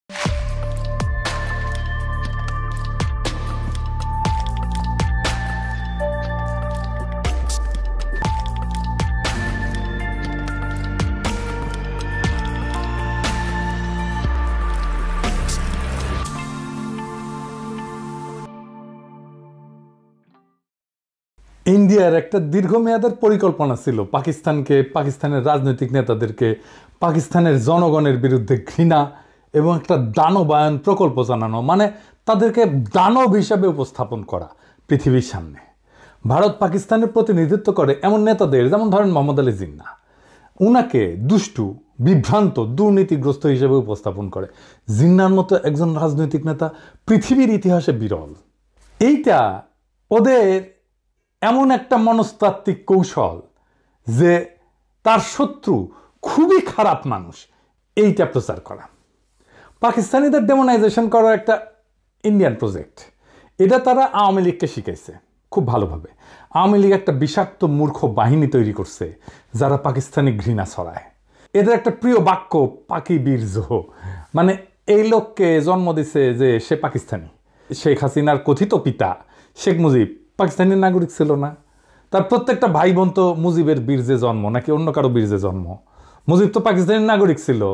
ইন্ডিয়ার একটা দীর্ঘমেয়াদের পরিকল্পনা ছিল পাকিস্তানকে, পাকিস্তানের রাজনৈতিক নেতাদেরকে পাকিস্তানের জনগণের বিরুদ্ধে ঘৃণা এবং একটা দানবায়ন প্রকল্প জানানো, মানে তাদেরকে দানব হিসাবে উপস্থাপন করা পৃথিবীর সামনে। ভারত পাকিস্তানের প্রতিনিধিত্ব করে এমন নেতাদের, যেমন ধরেন মোহাম্মদ আলী জিন্নাহ, উনাকে দুষ্টু, বিভ্রান্ত, দুর্নীতিগ্রস্ত হিসেবে উপস্থাপন করে। জিন্নাহর মতো একজন রাজনৈতিক নেতা পৃথিবীর ইতিহাসে বিরল। এইটা ওদের এমন একটা মনস্তাত্ত্বিক কৌশল যে তার শত্রু খুবই খারাপ মানুষ, এইটা প্রচার করা। পাকিস্তানিদের ডেমোনাইজেশন করার একটা ইন্ডিয়ান প্রজেক্ট, এটা তারা আওয়ামী লীগকে শিখাইছে খুব ভালোভাবে। আওয়ামী লীগ একটা বিষাক্ত মূর্খ বাহিনী তৈরি করছে যারা পাকিস্তানি ঘৃণা ছড়ায়। এদের একটা প্রিয় বাক্য পাকি বীর জোহ, মানে এই লোককে জন্ম দিছে যে সে পাকিস্তানি। শেখ হাসিনার কথিত পিতা শেখ মুজিব পাকিস্তানি নাগরিক ছিল না? তার প্রত্যেকটা ভাই বোন তো মুজিবের বীর্যে জন্ম নাকি অন্য কারো বীর্যে জন্ম? মুজিব তো পাকিস্তানি নাগরিক ছিল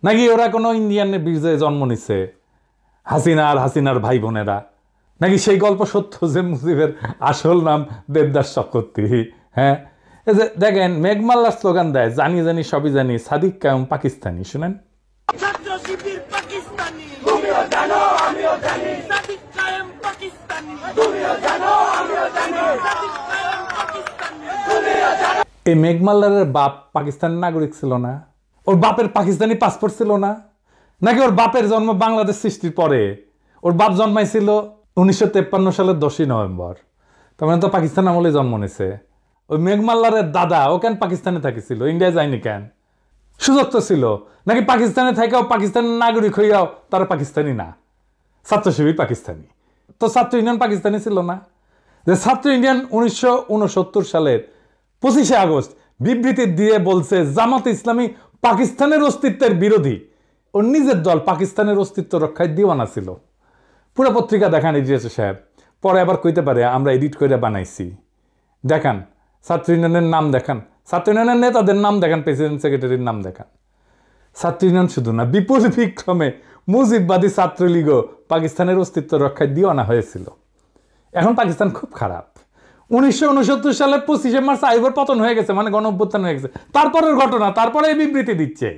নাকি ওরা কোনো ইন্ডিয়ানের বীর্যে জন্ম নিছে? হাসিনার ভাই বোনেরা নাকি সেই গল্প সত্য যে মুজিবের আসল নাম দেবদাস চক্রবর্তী? হ্যাঁ, এই যে দেখেন মেঘমাল্লার স্লোগান দেয়, জানি জানি সবই জানি, সাদিক কায়েম পাকিস্তানি। শুনেন, এই মেঘমাল্লারের বাপ পাকিস্তানের নাগরিক ছিল না? ওর বাপের পাকিস্তানি পাসপোর্ট ছিল না? নাকি ওর বাপের জন্ম বাংলাদেশ সৃষ্টির পরে? ওর বাপ জন্মাইছিল 1953 সালের 10ই নভেম্বর, তার মানে তো পাকিস্তান আমলে জন্ম নিছে। ওই মেঘমাল্লারের দাদা ও কেন পাকিস্তানে থাকিছিল, ইন্ডিয়া যায়নি কেন? সুযোগ তো ছিল। নাকি পাকিস্তানে থাকাও পাকিস্তানের নাগরিক হইয়াও তারা পাকিস্তানি না, ছাত্র শিবির পাকিস্তানি? তো ছাত্র ইউনিয়ন পাকিস্তানি ছিল না? যে ছাত্র ইউনিয়ন 1969 সালের 25শে আগস্ট বিবৃতি দিয়ে বলছে জামাত ইসলামী পাকিস্তানের অস্তিত্বের বিরোধী। ওর নিজের দল পাকিস্তানের অস্তিত্ব রক্ষায় দিওয়ানা ছিল। পুরো পত্রিকা দেখান ইডিএস সাহেব, পরে আবার কইতে পারে আমরা এডিট করে বানাইছি। দেখান ছাত্র ইউনিয়নের নাম দেখান, ছাত্র ইউনিয়নের নেতাদের নাম দেখান, প্রেসিডেন্ট সেক্রেটারির নাম দেখান। ছাত্র ইউনিয়ন শুধু না, বিপুল বিক্রমে মুজিববাদী ছাত্রলীগও পাকিস্তানের অস্তিত্ব রক্ষায় দিওয়ানা হয়েছিল। এখন পাকিস্তান খুব খারাপ। 1969 সালে 25শে মার্চ আইয়ুবের পতন হয়ে গেছে, মানে গণ অভ্যুত্থান হয়ে গেছে। তারপরের ঘটনা, তারপরে এই বিবৃতি দিচ্ছে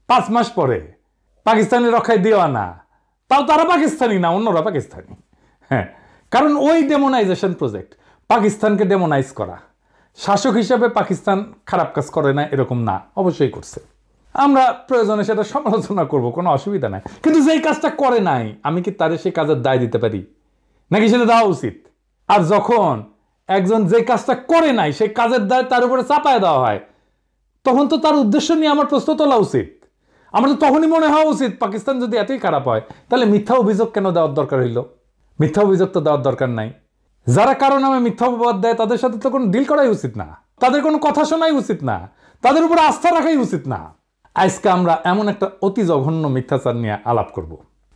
5 মাস পরে পাকিস্তানের রক্ষায় দিওয়ানা। তাও তারা পাকিস্তানি না, অন্যরা পাকিস্তানি। হ্যাঁ, কারণ ওই ডেমোনাইজেশন প্রজেক্ট, পাকিস্তানকে ডেমোনাইজ করা। শাসক হিসাবে পাকিস্তান খারাপ কাজ করে না এরকম না, অবশ্যই করছে। আমরা প্রয়োজনে সেটা সমালোচনা করব, কোনো অসুবিধা নাই। কিন্তু যেই কাজটা করে নাই, আমি কি তারে সেই কাজের দায় দিতে পারি? নাকি সেটা দেওয়া উচিত? আর যখন একজন যে কাজটা করে নাই সেই কাজের দায় তার উপরে চাপায় দেওয়া হয়, তখন তো তার উদ্দেশ্য নিয়ে আমার প্রশ্ন তোলা উচিত। আমার তো তখনই মনে হওয়া উচিত পাকিস্তান যদি এতই খারাপ হয় তাহলে মিথ্যা অভিযোগ কেন দেওয়ার দরকার হইল? মিথ্যা অভিযোগ তো দেওয়ার দরকার নাই। যারা কারো নামে মিথ্যা অপবাদ দেয় তাদের সাথে তো কোনো ডিল করাই উচিত না, তাদের কোনো কথা শোনাই উচিত না, তাদের উপরে আস্থা রাখাই উচিত না। আজকে আমরা এমন একটা অতি জঘন্য মিথ্যাচার নিয়ে আলাপ করব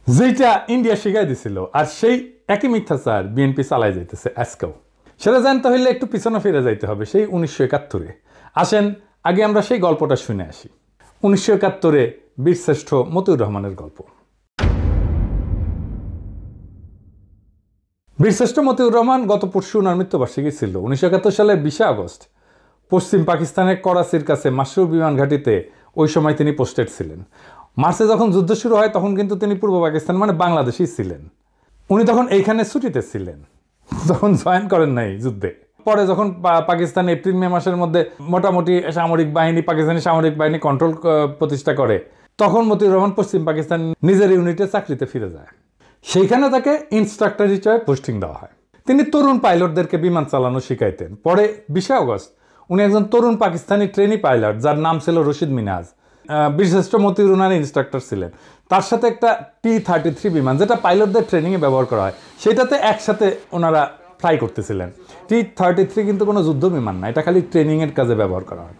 যেটা ইন্ডিয়া শিখাই দিছিল, আর সেই একই মিথ্যাচার বিএনপি চালাই যাইতেছে আজকেও। সেটা জানতে হইলে একটু পিছনে ফিরে যাইতে হবে, সেই 1971-এ। আসেন আগে আমরা সেই গল্পটা শুনে আসি। 1971-এ বীরশ্রেষ্ঠ মতিউর রহমানের গল্প। বীরশ্রেষ্ঠ মতিউর রহমান গত পরশু ওনার মৃত্যুবার্ষিকী ছিল। 1971 সালের 20শে আগস্ট পশ্চিম পাকিস্তানের করাচির কাছে মাসরুর বিমান ঘাঁটিতে ওই সময় তিনি পোস্টেড ছিলেন। মার্চে যখন যুদ্ধ শুরু হয় তখন কিন্তু তিনি পূর্ব পাকিস্তান মানে বাংলাদেশেই ছিলেন। উনি তখন এইখানে ছুটিতে ছিলেন, তখন জয়েন করেন নাই যুদ্ধে। পরে যখন পাকিস্তান এপ্রিল মে মাসের মধ্যে মোটামুটি সামরিক বাহিনী, পাকিস্তানি সামরিক বাহিনী কন্ট্রোল প্রতিষ্ঠা করে, তখন মতিউর রহমান পশ্চিম পাকিস্তান নিজের ইউনিটে চাকরিতে ফিরে যায়। সেইখানে তাকে ইনস্ট্রাক্টর হিসেবে পোস্টিং দেওয়া হয়। তিনি তরুণ পাইলটদেরকে বিমান চালানো শিখাইতেন। পরে 20শে আগস্ট উনি একজন তরুণ পাকিস্তানি ট্রেনি পাইলট, যার নাম ছিল রশিদ মিনাজ, বীরশ্রেষ্ঠ মতিউর রহমানের ইনস্ট্রাক্টর ছিলেন। তার সাথে একটা T-33 বিমান, যেটা পাইলটদের ট্রেনিংয়ে ব্যবহার করা হয়, সেটাতে একসাথে ওনারা ফ্লাই করতেছিলেন। T-33 কিন্তু কোনো যুদ্ধ বিমান না, এটা খালি ট্রেনিংয়ের কাজে ব্যবহার করা হয়।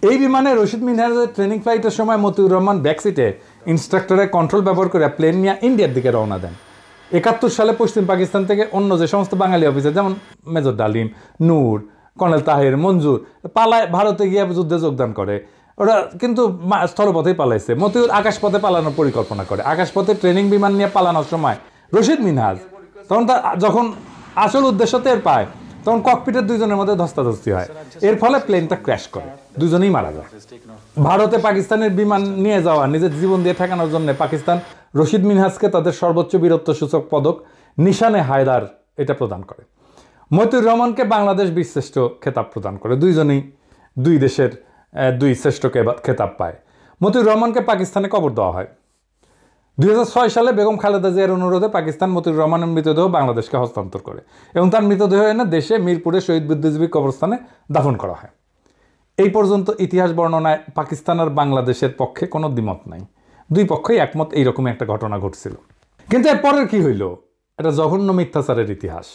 এই বিমানে রশিদ মিনাজের ট্রেনিং ফ্লাইটের সময় মতিউর রহমান ব্যাকসিটে ইনস্ট্রাক্টরের কন্ট্রোল ব্যবহার করে প্লেন নিয়ে ইন্ডিয়ার দিকে রওনা দেন। 71 সালে পশ্চিম পাকিস্তান থেকে অন্য যে সমস্ত বাঙালি অফিসার যেমন মেজর ডালিম, নূর, কর্নেল তাহের, মঞ্জুর পালায় ভারতে গিয়ে যুদ্ধে যোগদান করে। ওরা কিন্তু স্থলপথেই পালাইছে। মতিউর আকাশপথে পালানোর পরিকল্পনা করে। আকাশপথে ট্রেনিং বিমান নিয়ে পালানোর সময় রশিদ মিনহাজ তখন যখন আসল উদ্দেশ্য টের পায় তখন ককপিটের দুইজনের মধ্যে ধস্তাধস্তি হয়। এর ফলে প্লেনটা ক্র্যাশ করে, দুজনেই মারা যায়। ভারতে পাকিস্তানের বিমান নিয়ে যাওয়া নিজের জীবন দিয়ে ঠেকানোর জন্য পাকিস্তান রশিদ মিনহাজকে তাদের সর্বোচ্চ বীরত্ব সূচক পদক নিশানে হায়দার এটা প্রদান করে। মতিউর রহমানকে বাংলাদেশ বীরশ্রেষ্ঠ খেতাব প্রদান করে। দুইজনেই দুই দেশের দুই শ্রেষ্ঠ খেতাব পায়। মতিউর রহমানকে পাকিস্তানে কবর দেওয়া হয়। 2006 সালে বেগম খালেদা জিয়ার অনুরোধে পাকিস্তান মতিউর রহমানের মৃতদেহ বাংলাদেশকে হস্তান্তর করে এবং তার মৃতদেহ এনে দেশে মিরপুরে শহীদ বুদ্ধিজীবী কবরস্থানে দাফন করা হয়। এই পর্যন্ত ইতিহাস বর্ণনায় পাকিস্তান আর বাংলাদেশের পক্ষে কোনো দ্বিমত নাই, দুই পক্ষই একমত এইরকম একটা ঘটনা ঘটছিল। কিন্তু এর পরের কি হইল? এটা জঘন্য মিথ্যাচারের ইতিহাস।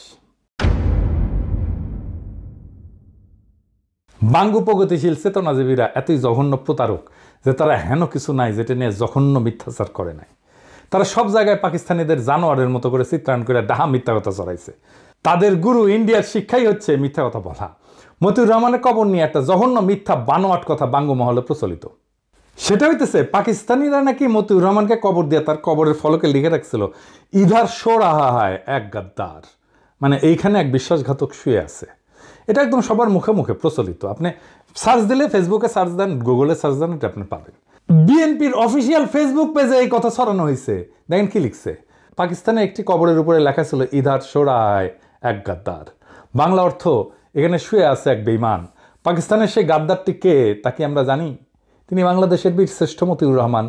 বাঙ্গু প্রগতিশীল চেতনাজীবীরা এতই জঘন্য প্রতারক যে তারা হেন কিছু নাই যেটা নিয়ে জঘন্য মিথ্যাচার করে নাই। তারা সব জায়গায় পাকিস্তানিদের জানোয়ারের মতো করে চিত্রায়ন করে ডাহা মিথ্যা কথা চড়াইছে। তাদের গুরু ইন্ডিয়ার শিক্ষাই হচ্ছে মিথ্যা কথা বলা। মতিউর রহমানের কবর নিয়ে একটা জঘন্য মিথ্যা বানোয়াট কথা বাঙ্গু মহলে প্রচলিত। সেটা হইতেছে পাকিস্তানিরা নাকি মতিউর রহমানকে কবর দিয়ে তার কবরের ফলকে লিখে রাখছিল, ইধার শো রাহা হায় এক গাদ্দার, মানে এইখানে এক বিশ্বাসঘাতক শুয়ে আছে। এটা একদম সবার মুখে মুখে প্রচলিত। আপনি সার্চ দিলে, ফেসবুকে সার্চ দেন, গুগলে সার্চ দেন, এটা আপনি পাবেন। বিএনপির অফিসিয়াল ফেসবুক পেজে এই কথা ছড়ানো হয়েছে। দেখেন কি লিখছে, পাকিস্তানে একটি কবরের উপরে লেখা ছিল ইধার শো রাহা হায় এক গাদ্দার। বাংলা অর্থ, এখানে শুয়ে আছে এক বেঈমান। পাকিস্তানের সেই গাদ্দারটি কে তা কি আমরা জানি? তিনি বাংলাদেশের বীরশ্রেষ্ঠ মতিউর রহমান।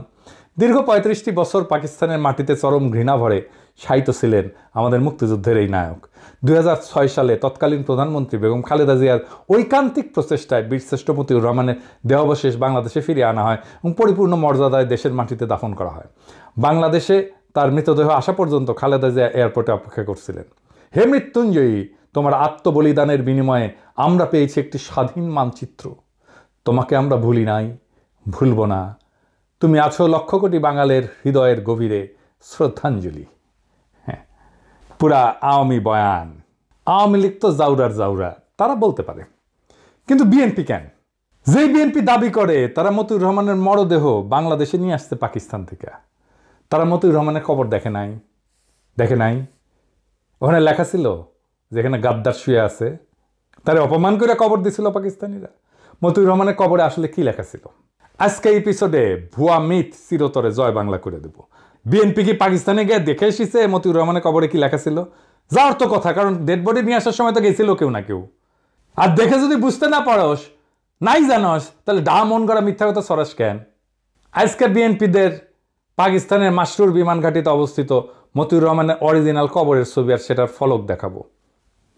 দীর্ঘ 35টি বছর পাকিস্তানের মাটিতে চরম ঘৃণা ভরে শায়িত ছিলেন আমাদের মুক্তিযুদ্ধের এই নায়ক। 2006 সালে তৎকালীন প্রধানমন্ত্রী বেগম খালেদা জিয়ার ঐকান্তিক প্রচেষ্টায় বীরশ্রেষ্ঠ মতিউর রহমানের দেহাবশেষ বাংলাদেশে ফিরিয়ে আনা হয় এবং পরিপূর্ণ মর্যাদায় দেশের মাটিতে দাফন করা হয়। বাংলাদেশে তার মৃতদেহ আসা পর্যন্ত খালেদা জিয়া এয়ারপোর্টে অপেক্ষা করছিলেন। হে মৃত্যুঞ্জয়ী, তোমার আত্মবলিদানের বিনিময়ে আমরা পেয়েছি একটি স্বাধীন মানচিত্র। তোমাকে আমরা ভুলি নাই, ভুলব না। তুমি আছো লক্ষ কোটি বাঙালের হৃদয়ের গভীরে শ্রদ্ধাঞ্জলি। হ্যাঁ, পুরা আওয়ামী বয়ান। আওয়ামী লীগ তো জাউরার জাউরা, তারা বলতে পারে, কিন্তু বিএনপি কেন? যেই বিএনপি দাবি করে তারা মতিউর রহমানের মরদেহ বাংলাদেশে নিয়ে আসছে পাকিস্তান থেকে, তারা মতিউর রহমানের কবর দেখে নাই? ওখানে লেখা ছিল যেখানে গাদ্দার শুয়ে আছে, তারা অপমান করে কবর দিছিল পাকিস্তানিরা। মতিউর রহমানের কবরে আসলে কি লেখা ছিল? আজকে এপিসোডে ভুয়া মিথ চিরতরে জয় বাংলা করে দেব। বিএনপি কি পাকিস্তানে গিয়ে দেখে এসেছে মতিউর রহমানের কবরে কি লেখা ছিল? যাওয়ার তো কথা, কারণ ডেড বডি নিয়ে আসার সময় তো গেছিল কেউ না কেউ। আর দেখে যদি বুঝতে না পারস, নাই জানস, তাহলে ডা মন করা মিথ্যা কথা সরাস কেন? আজকে বিএনপিদের পাকিস্তানের মাসরুর বিমান ঘাঁটিতে অবস্থিত মতিউর রহমানের অরিজিনাল কবরের ছবি আর সেটার ফলক দেখাবো।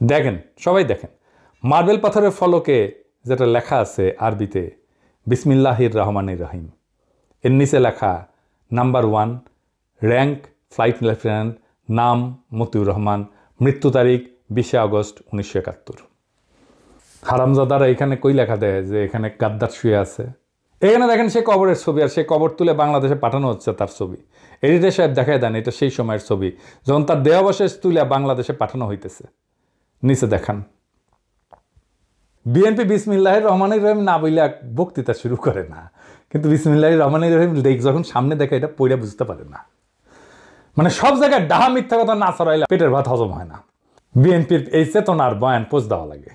দেখেন, সবাই দেখেন, মার্বেল পাথরের ফলকে যেটা লেখা আছে আরবিতে বিসমিল্লাহির রহমানির রহিম, এর নিচে লেখা নাম্বার 1, র্যাঙ্ক ফ্লাইট লেফটেন্যান্ট, নাম মতিউর রহমান, মৃত্যু তারিখ 20 আগস্ট 1971। হারামজাদারা এখানে কই লেখা দেয় যে এখানে গাদ্দার শুয়ে আছে? এখানে দেখেন সেই কবরের ছবি, আর সেই কবর তুলে বাংলাদেশে পাঠানো হচ্ছে তার ছবি। এডিটর সাহেব দেখায় দেন এটা সেই সময়ের ছবি যখন তার দেহাবশেষ তুলে বাংলাদেশে পাঠানো হইতেছে। নিচে দেখান, বিএনপি বিসমিল্লাহির রহমানির রহিম না বইলে বক্তৃতা শুরু করে না, কিন্তু বিসমিল্লাহির রহমানির রহিম যখন সামনে দেখে এটা পড়ে বুঝতে পারে না। মানে সব জায়গায় ডাহা মিথ্যা কথা না ছড়াইলে পেটের ভাত হজম হয় না। বিএনপির এই চেতনার বয়ান পোষ দেওয়া লাগে।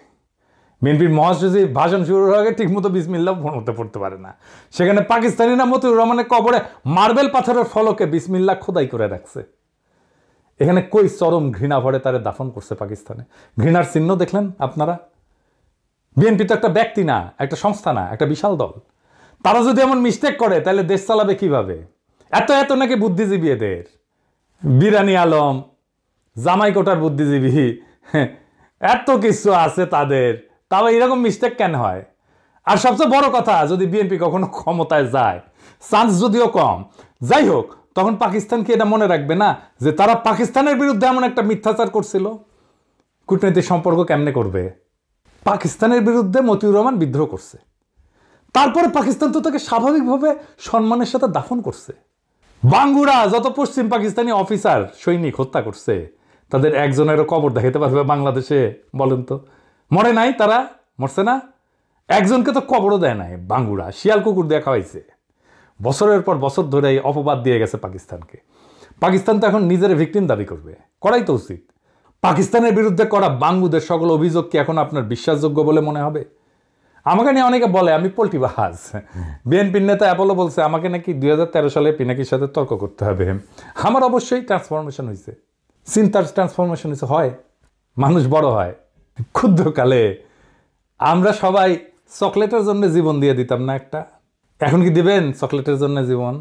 বিএনপির মহাসচিব ভাষণ শুরুর আগে ঠিক মতো বিসমিল্লাহ পড়তে পারে না। সেখানে পাকিস্তানিরা মতিউর রহমানের কবরে মার্বেল পাথরের ফলকে বিসমিল্লাহ খোদাই করে রাখছে। এখানে কই চরম ঘৃণা ভরে তারে দাফন করছে পাকিস্তানে। ঘৃণার চিহ্ন দেখলেন আপনারা? বিএনপি তো একটা ব্যক্তি না, একটা সংস্থা না, একটা বিশাল দল। তারা যদি এমন মিস্টেক করে তাহলে দেশ চালাবে কিভাবে? এত নাকি বুদ্ধিজীবী এদের, বিরানি আলম, জামাই কোটার বুদ্ধিজীবী, এত কিছু আছে তাদের, তাও এরকম মিস্টেক কেন হয়? আর সবচেয়ে বড় কথা, যদি বিএনপি কখনো ক্ষমতায় যায়, চান্স যদিও কম, যাই হোক, তখন পাকিস্তান কি এটা মনে রাখবে না যে তারা পাকিস্তানের বিরুদ্ধে এমন একটা মিথ্যাচার করছিল? কূটনৈতিক সম্পর্ক কেমনে করবে? পাকিস্তানের বিরুদ্ধে মতিউর রহমান বিদ্রোহ করছে, তারপরে পাকিস্তান তো তাকে স্বাভাবিকভাবে সম্মানের সাথে দাফন করছে। বাঙ্গুরা যত পশ্চিম পাকিস্তানি অফিসার সৈনিক হত্যা করছে তাদের একজনেরও কবর দেখাতে পারবে বাংলাদেশে? বলেন তো, মরে নাই তারা? মরছে না? একজনকে তো কবরও দেয় নাই। বাঙ্গুরা শিয়াল কুকুর দিয়ে খাওয়াইছে। বছরের পর বছর ধরে এই অপবাদ দিয়ে গেছে পাকিস্তানকে। পাকিস্তান তো এখন নিজের ভিকটিম দাবি করবে, করাই তো উচিত। পাকিস্তানের বিরুদ্ধে করা বাঙ্গুদের সকল অভিযোগ কি এখন আপনার বিশ্বাসযোগ্য বলে মনে হবে? আমাকে নিয়ে অনেকে বলে আমি পোল্টিবাজ। বিএনপির নেতা অ্যাপোলো বলছে আমাকে নাকি 2013 সালে পিনাকির সাথে তর্ক করতে হবে। আমার অবশ্যই ট্রান্সফরমেশন হয়েছে, চিন্তার ট্রান্সফরমেশন হয়েছে। হয়, মানুষ বড় হয়। ক্ষুদ্রকালে আমরা সবাই চকলেটের জন্য জীবন দিয়ে দিতাম না একটা? এখন কি দিবেন চকলেটের জন্য জীবন?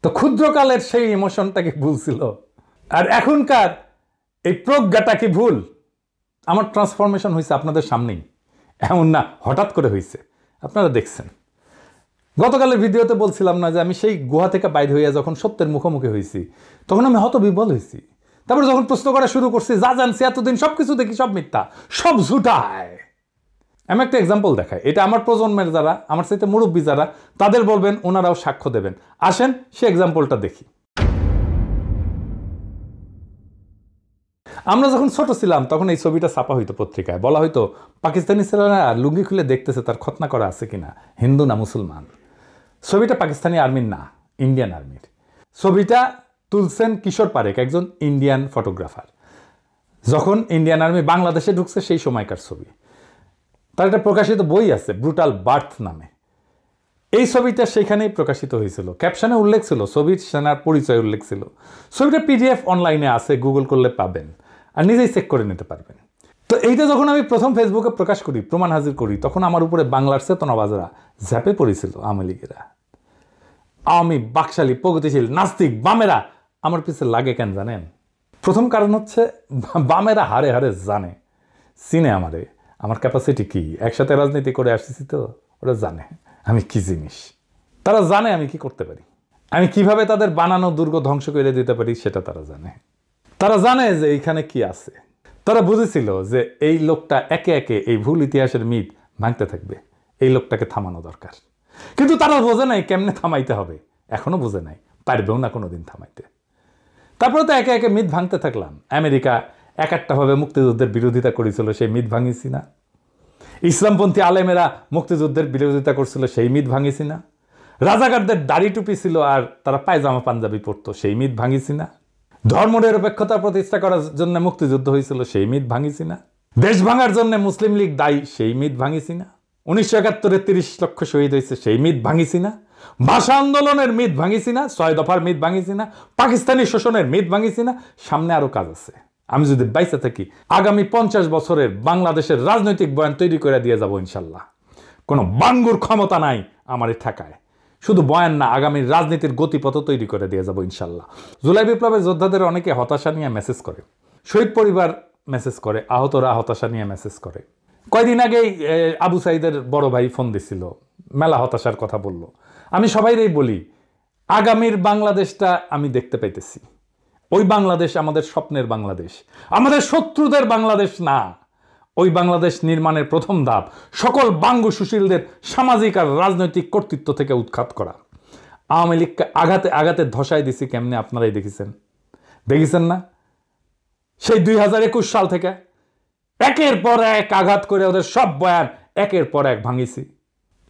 তো ক্ষুদ্রকালের সেই ইমোশনটা কি ভুল ছিল? আর এখনকার এই প্রজ্ঞাটা কি ভুল? আমার ট্রান্সফরমেশন হয়েছে আপনাদের সামনেই, এমন না হঠাৎ করে হয়েছে, আপনারা দেখছেন। গতকালের ভিডিওতে বলছিলাম না যে আমি সেই গুহা থেকে বাইরে হইয়া যখন সত্যের মুখোমুখি হয়েছি তখন আমি হতবিহ্বল হয়েছি। তারপরে যখন প্রশ্ন করা শুরু করছি, যা জানছি এতদিন সবকিছু দেখি সব মিথ্যা, সব ঝুটায়। আমি একটা এক্সাম্পল দেখাই, এটা আমার প্রজন্মের যারা, আমার সাথে মুরব্বী যারা, তাদের বলবেন, ওনারাও সাক্ষ্য দেবেন। আসেন সে এক্সাম্পলটা দেখি। আমরা যখন ছোট ছিলাম তখন এই ছবিটা ছাপা হইতো পত্রিকায়, বলা হইতো পাকিস্তানি ছেলেরা লুঙ্গি খুলে দেখতেছে তার খতনা করা আছে কিনা, হিন্দু না মুসলমান। ছবিটা পাকিস্তানি আর্মির না, ইন্ডিয়ান আর্মির। ছবিটা তুলছেন কিশোর পারেক, একজন ইন্ডিয়ান ফটোগ্রাফার। যখন ইন্ডিয়ান আর্মি বাংলাদেশে ঢুকছে সেই সময়কার ছবি। তার একটা প্রকাশিত বই আছে ব্রুটাল বার্থ নামে। এই ছবিটা সেখানেই প্রকাশিত হয়েছিল। ক্যাপশনে উল্লেখ ছিল, ছবির সেনার পরিচয় উল্লেখ ছিল। ছবিটা PDF অনলাইনে আছে, গুগল করলে পাবেন, আর নিজেই চেক করে নিতে পারবেন। তো এইটা যখন আমি প্রথম ফেসবুকে প্রকাশ করি, প্রমাণ হাজির করি, তখন আমার উপরে বাংলার চেতনাবাজারা ঝাঁপে পড়েছিল। আওয়ামী লীগেরা, আওয়ামী বাকশালী প্রগতিশীল নাস্তিক বামেরা আমার পিছে লাগে কেন জানেন? প্রথম কারণ হচ্ছে বামেরা হারে হারে জানে, চিনে আমারে, আমার ক্যাপাসিটি কি, একসাথে রাজনীতি করে আসতেছি তো ওরা জানে আমি কি জিনিস। তারা জানে আমি কি করতে পারি, আমি কিভাবে তাদের বানানো দুর্গ ধ্বংস করে দিতে পারি সেটা তারা জানে। তারা জানে যে এইখানে কি আছে। তারা বুঝেছিল যে এই লোকটা একে একে এই ভুল ইতিহাসের মিথ ভাঙতে থাকবে, এই লোকটাকে থামানো দরকার। কিন্তু তারা বোঝে নাই কেমনে থামাইতে হবে, এখনো বোঝে নাই, পারবেও না কোনোদিন থামাইতে। তারপরে তো একে একে মিথ ভাঙতে থাকলাম। আমেরিকা এক একটাভাবে মুক্তিযুদ্ধের বিরোধিতা করেছিল, সেই মিথ ভাঙিছি না? ইসলামপন্থী আলেমেরা মুক্তিযুদ্ধের বিরোধিতা করছিল, সেই মিথ ভাঙিছি না? রাজাকারদের দাড়ি টুপি ছিল আর তারা পায়জামা পাঞ্জাবি পরতো, সেই মিথ ভাঙিছি না? ধর্মনিরপেক্ষতা প্রতিষ্ঠা করার জন্য মুক্তিযুদ্ধ হয়েছিল, সেই মিথ ভাঙিছি না? দেশ ভাঙার জন্য মুসলিম লীগ দায়ী, সেই মিথ ভাঙিছি না? 1971-এ 30 লক্ষ শহীদ হয়েছে, সেই মিথ ভাঙিছি না? ভাষা আন্দোলনের মিথ ভাঙিছি না? 6 দফার মিথ ভাঙিছি না? পাকিস্তানি শোষণের মিথ ভাঙিছি না? সামনে আরো কাজ আছে। আমি যদি বাইসে থাকি আগামী 50 বছরের বাংলাদেশের রাজনৈতিক বয়ান তৈরি করে দিয়ে যাব ইনশাল্লাহ। কোনো বাঙ্গুর ক্ষমতা নাই আমারে ঠেকায়। শুধু বয়ান না, আগামীর রাজনীতির গতিপথ তৈরি করে দিয়ে যাব ইনশাল্লাহ। জুলাই বিপ্লবের যোদ্ধাদের অনেকে হতাশা নিয়ে মেসেজ করে, শহীদ পরিবার মেসেজ করে, আহতরা হতাশা নিয়ে মেসেজ করে। কয়দিন আগেই আবু সাইদের বড় ভাই ফোন দিছিল, মেলা হতাশার কথা বলল। আমি সবাইরই বলি, আগামীর বাংলাদেশটা আমি দেখতে পাইতেছি। ওই বাংলাদেশ আমাদের স্বপ্নের বাংলাদেশ, আমাদের শত্রুদের বাংলাদেশ না। ওই বাংলাদেশ নির্মাণের প্রথম ধাপ সকল বাঙ্গু সুশীলদের সামাজিক আর রাজনৈতিক কর্তৃত্ব থেকে উৎখাত করা। আওয়ামী লীগকে আঘাতে আঘাতে ধসাই দিছি কেমনে, আপনারাই দেখেছেন না? সেই 2021 সাল থেকে একের পর এক আঘাত করে ওদের সব বয়ান একের পর এক ভাঙিছি।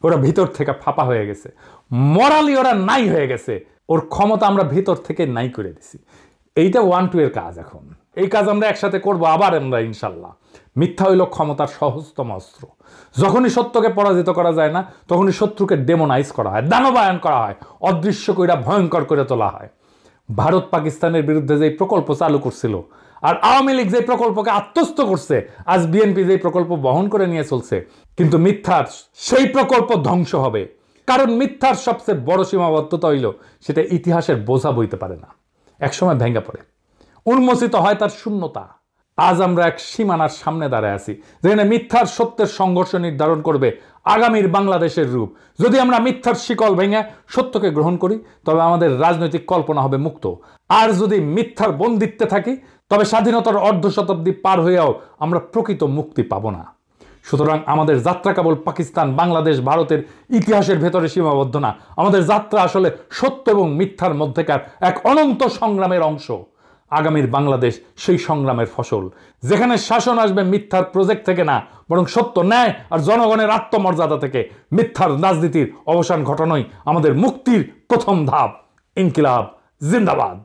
ওরা ভিতর থেকে ফাঁপা হয়ে গেছে, মরালি ওরা নাই হয়ে গেছে। ওর ক্ষমতা আমরা ভিতর থেকে নাই করে দিছি। এইটা 1-2 এর কাজ। এখন এই কাজ আমরা একসাথে করবো আবার আমরা ইনশাল্লাহ। মিথ্যা হইল ক্ষমতার সহজতম অস্ত্র। যখনই সত্যকে পরাজিত করা যায় না, তখনই শত্রুকে ডেমোনাইজ করা হয়, দানবায়ন করা হয়, অদৃশ্য কইরা ভয়ঙ্কর করে তোলা হয়। ভারত পাকিস্তানের বিরুদ্ধে যে প্রকল্প চালু করছিল, আর আওয়ামী লীগ যে প্রকল্পকে আত্মস্থ করছে, আজ বিএনপি যে প্রকল্প বহন করে নিয়ে চলছে, কিন্তু মিথ্যার সেই প্রকল্প ধ্বংস হবে। কারণ মিথ্যার সবচেয়ে বড় সীমাবদ্ধতা হইল সেটা ইতিহাসের বোঝা বইতে পারে না, একসময় ভেঙে পড়ে, উন্মোচিত হয় তার শূন্যতা। আজ আমরা এক সীমানার সামনে দাঁড়ায় আছি, যেখানে মিথ্যার সত্যের সংঘর্ষ নির্ধারণ করবে আগামীর বাংলাদেশের রূপ। যদি আমরা মিথ্যার শিকল ভেঙে সত্যকে গ্রহণ করি, তবে আমাদের রাজনৈতিক কল্পনা হবে মুক্ত। আর যদি মিথ্যার বন্দিত্বে থাকি, তবে স্বাধীনতার অর্ধ শতাব্দী পার হয়েও আমরা প্রকৃত মুক্তি পাব না। সুতরাং আমাদের যাত্রা কেবল পাকিস্তান, বাংলাদেশ, ভারতের ইতিহাসের ভেতরে সীমাবদ্ধ না। আমাদের যাত্রা আসলে সত্য এবং মিথ্যার মধ্যেকার এক অনন্ত সংগ্রামের অংশ। আগামীর বাংলাদেশ সেই সংগ্রামের ফসল, যেখানে শাসন আসবে মিথ্যার প্রজেক্ট থেকে না, বরং সত্য, ন্যায় আর জনগণের আত্মমর্যাদা থেকে। মিথ্যার রাজনীতির অবসান ঘটানোই আমাদের মুক্তির প্রথম ধাপ। ইনকিলাব জিন্দাবাদ।